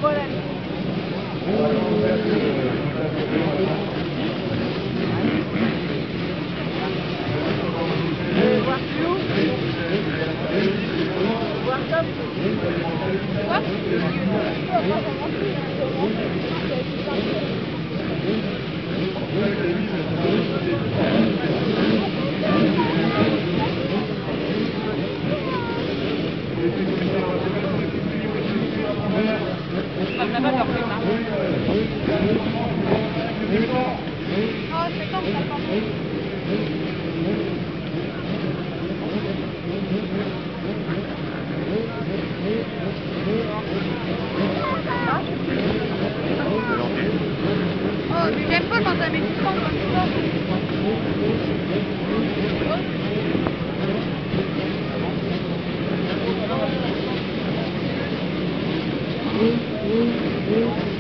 Voilà. Voir plus haut. Voir top. Quoi? Ça n'a pas de reflet, hein. Oh, c'est comme ça, quand même. Oh, mais j'aime pas quand ça met du temps comme ça. Oui.